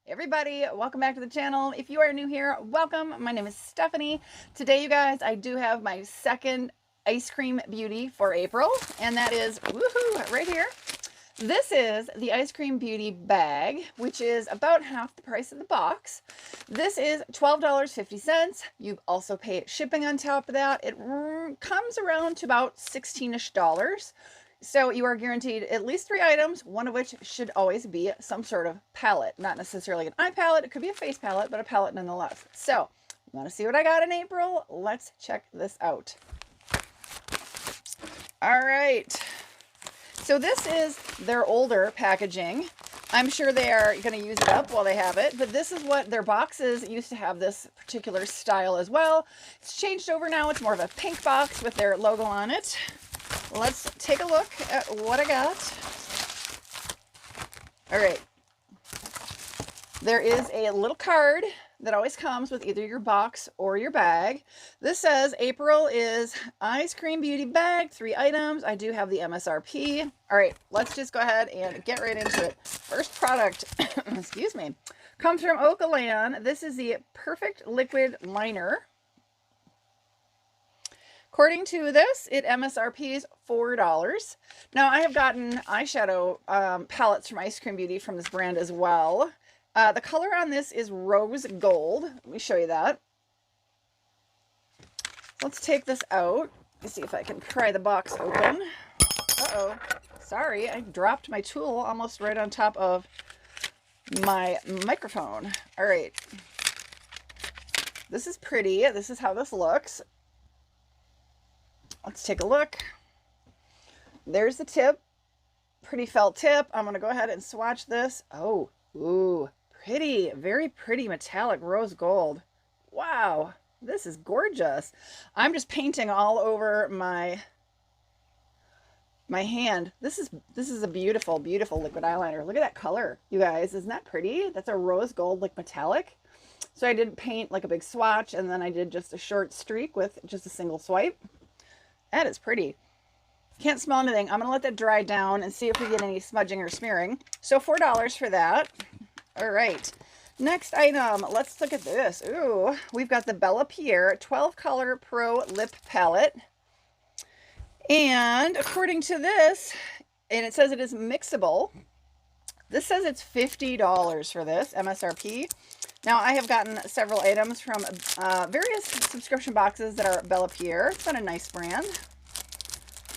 Everybody, welcome back to the channel. If you are new here, welcome. My name is Stephanie. Today, you guys, I do have my second ice cream beauty for April, and that is, woohoo, right here. This is the Ice Cream Beauty Bag, which is about half the price of the box. This is $12.50. You also pay shipping on top of that. It comes around to about $16-ish. So you are guaranteed at least 3 items, one of which should always be some sort of palette. Not necessarily an eye palette, it could be a face palette, but a palette nonetheless. So, you want to see what I got in April? Let's check this out. All right. So this is their older packaging. I'm sure they are going to use it up while they have it, but this is what their boxes used to have, this particular style as well. It's changed over now. It's more of a pink box with their logo on it. Let's take a look at what I got. All right. There is a little card that always comes with either your box or your bag. This says April is Ice Cream Beauty Bag, 3 items. I do have the MSRP. All right, let's just go ahead and get right into it. First product, excuse me, comes from Okalan. This is the Perfect Liquid Liner. According to this, it MSRPs $4. Now, I have gotten eyeshadow palettes from Ice Cream Beauty from this brand as well. The color on this is rose gold. Let me show you that. Let's take this out. Let's see if I can pry the box open. Uh-oh. Sorry, I dropped my tool almost right on top of my microphone. All right. This is pretty. This is how this looks. Let's take a look. There's the tip. Pretty felt tip. I'm going to go ahead and swatch this. Oh, ooh, pretty. Very pretty metallic rose gold. Wow, this is gorgeous. I'm just painting all over my hand. This is a beautiful, beautiful liquid eyeliner. Look at that color, you guys. Isn't that pretty? That's a rose gold, like metallic. So I did paint like a big swatch, and then I did just a short streak with just a single swipe. That is pretty. Can't smell anything. I'm going to let that dry down and see if we get any smudging or smearing. So $4 for that. All right. Next item. Let's look at this. Ooh, we've got the Bellapierre 12 Color Pro Lip Palette. And according to this, and it says it is mixable, this says it's $50 for this, MSRP. Now, I have gotten several items from various subscription boxes that are Bellapierre. It's been a nice brand.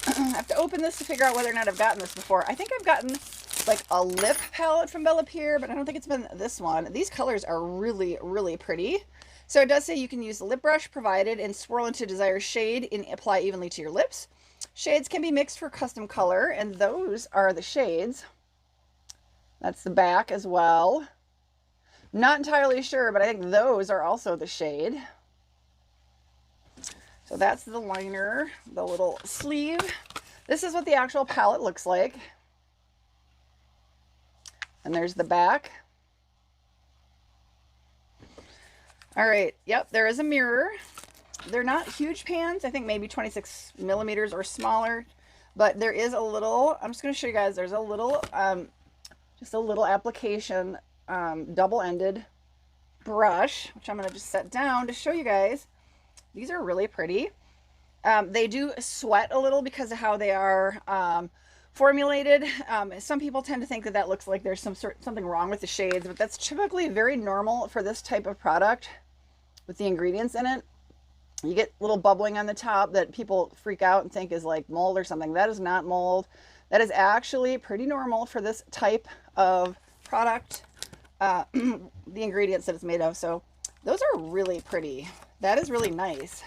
I have to open this to figure out whether or not I've gotten this before. I think I've gotten like a lip palette from Bellapierre, but I don't think it's been this one. These colors are really, really pretty. So it does say you can use the lip brush provided and swirl into desired shade and apply evenly to your lips. Shades can be mixed for custom color, and those are the shades. That's the back as well. Not entirely sure, but I think those are also the shade. So that's the liner, the little sleeve. This is what the actual palette looks like. And there's the back. All right, yep, there is a mirror. They're not huge pans. I think maybe 26 millimeters or smaller, but there is a little, I'm just gonna show you guys, there's a little, just a little application double-ended brush, which I'm going to just set down to show you guys. These are really pretty. They do sweat a little because of how they are formulated. Some people tend to think that that looks like there's something wrong with the shades, but that's typically very normal for this type of product with the ingredients in it. You get little bubbling on the top that people freak out and think is like mold or something. That is not mold. That is actually pretty normal for this type of product. The ingredients that it's made of. So those are really pretty. That is really nice.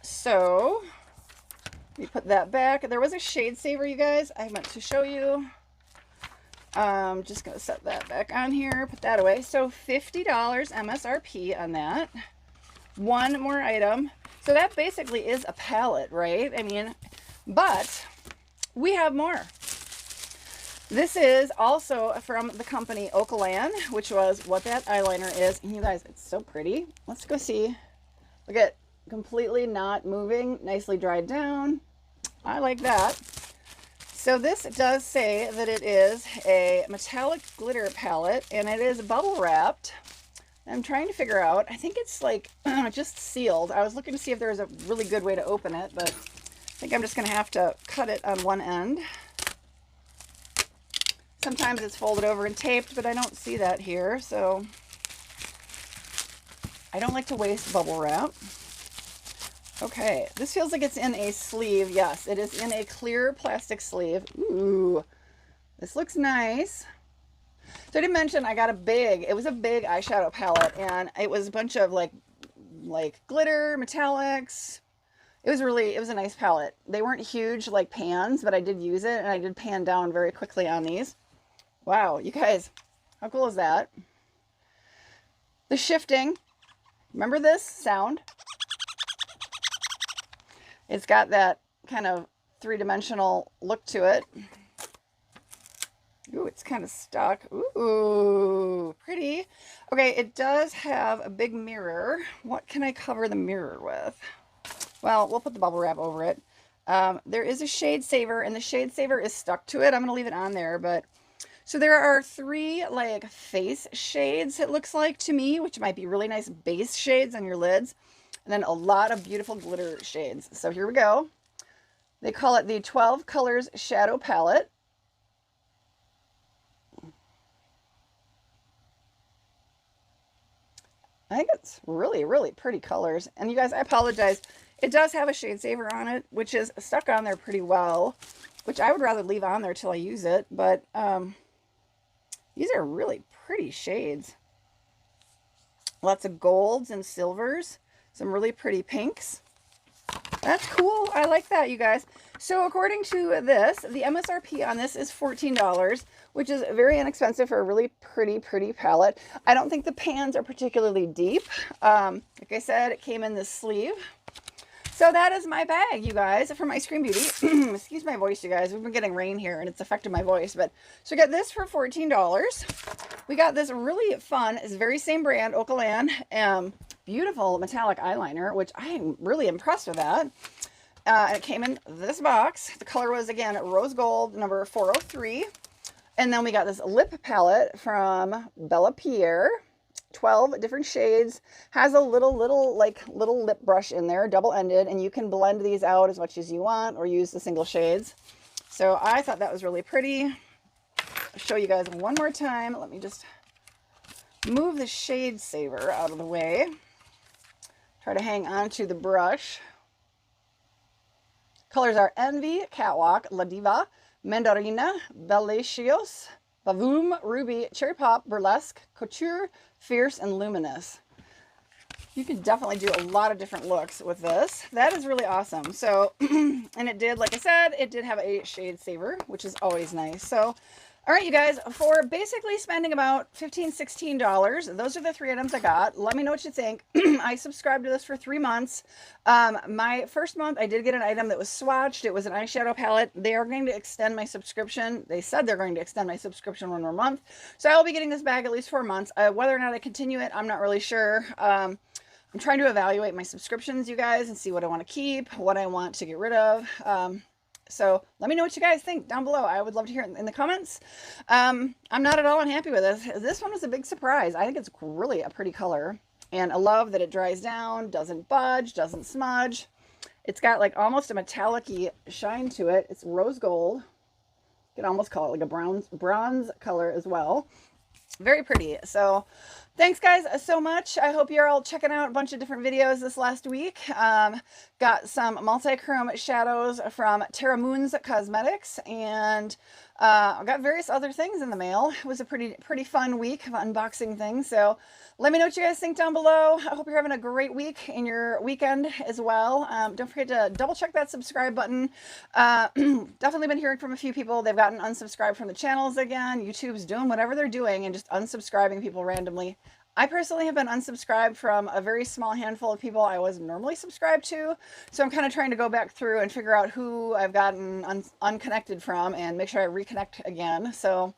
So let me put that back. There was a shade saver, you guys, I meant to show you. Just gonna set that back on here, put that away. So $50 MSRP on that. One more item. So that basically is a palette, right? I mean, but we have more. This is also from the company Okalan, which was what that eyeliner is. And you guys, it's so pretty. Let's go see. Look at, completely not moving, nicely dried down. I like that. So this does say that it is a metallic glitter palette, and it is bubble wrapped. I'm trying to figure out, I think it's like just sealed. I was looking to see if there was a really good way to open it, but I think I'm just going to have to cut it on one end. Sometimes it's folded over and taped, but I don't see that here, so I don't like to waste bubble wrap. Okay, this feels like it's in a sleeve. Yes, it is in a clear plastic sleeve. Ooh, this looks nice. So I did mention I got it was a big eyeshadow palette, and it was a bunch of like glitter, metallics. It was a nice palette. They weren't huge like pans, but I did use it, and I did pan down very quickly on these. Wow, you guys, how cool is that? The shifting, remember this sound? It's got that kind of three-dimensional look to it. Ooh, it's kind of stuck. Ooh, pretty. Okay, it does have a big mirror. What can I cover the mirror with? Well, we'll put the bubble wrap over it. There is a shade saver, and the shade saver is stuck to it. I'm going to leave it on there, but... So there are 3 like face shades, it looks like to me, which might be really nice base shades on your lids. And then a lot of beautiful glitter shades. So here we go. They call it the 12 Colors Shadow Palette. I think it's really, really pretty colors. And you guys, I apologize. It does have a shade saver on it, which is stuck on there pretty well, which I would rather leave on there till I use it. But these are really pretty shades. Lots of golds and silvers. Some really pretty pinks. That's cool. I like that, you guys. So according to this, the MSRP on this is $14, which is very inexpensive for a really pretty palette. I don't think the pans are particularly deep. Like I said, it came in this sleeve. So that is my bag, you guys, from Eyescream Beauty. Excuse my voice, you guys. We've been getting rain here, and it's affected my voice. But so we got this for $14. We got this really fun, it's very same brand, Okalan, beautiful metallic eyeliner, which I'm really impressed with that. It came in this box. The color was, again, rose gold, number 403. And then we got this lip palette from Bellapierre. 12 different shades, has a little lip brush in there, double-ended, and you can blend these out as much as you want or use the single shades. So I thought that was really pretty. I'll show you guys one more time. Let me just move the shade saver out of the way. Try to hang on to the brush. Colors are Envy, Catwalk, La Diva, Mandarina, Bellacious, Bavoom, Ruby, Cherry Pop, Burlesque, Couture, Fierce, and Luminous. You can definitely do a lot of different looks with this. That is really awesome. So, and it did, like I said, it did have a shade saver, which is always nice. So, all right, you guys, for basically spending about $15, $16, those are the 3 items I got. Let me know what you think. I subscribed to this for 3 months. My first month, I did get an item that was swatched. It was an eyeshadow palette. They are going to extend my subscription. They said they're going to extend my subscription 1 more month. So I will be getting this bag at least 4 months. Whether or not I continue it, I'm not really sure. I'm trying to evaluate my subscriptions, you guys, and see what I want to keep, what I want to get rid of. So let me know what you guys think down below. I would love to hear it in the comments. I'm not at all unhappy with this. This one was a big surprise. I think it's really a pretty color. And I love that it dries down, doesn't budge, doesn't smudge. It's got like almost a metallic-y shine to it. It's rose gold. You can almost call it like a bronze color as well. Very pretty. So thanks guys so much. I hope you're all checking out a bunch of different videos this last week. Got some multi-chrome shadows from Terra Moon's Cosmetics, and I got various other things in the mail. It was a pretty fun week of unboxing things. So let me know what you guys think down below. I hope you're having a great week in your weekend as well. Don't forget to double check that subscribe button. Definitely been hearing from a few people. They've gotten unsubscribed from the channels again. YouTube's doing whatever they're doing and just unsubscribing people randomly. I personally have been unsubscribed from a very small handful of people I was normally subscribed to. So I'm kind of trying to go back through and figure out who I've gotten unconnected from and make sure I reconnect again. So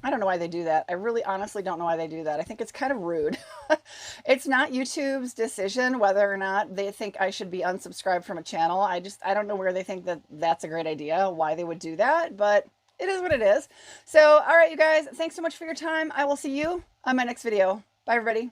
I don't know why they do that. I really honestly don't know why they do that. I think it's kind of rude. It's not YouTube's decision whether or not they think I should be unsubscribed from a channel. I don't know where they think that that's a great idea, why they would do that, but it is what it is. So, all right, you guys, thanks so much for your time. I will see you on my next video. Bye, everybody.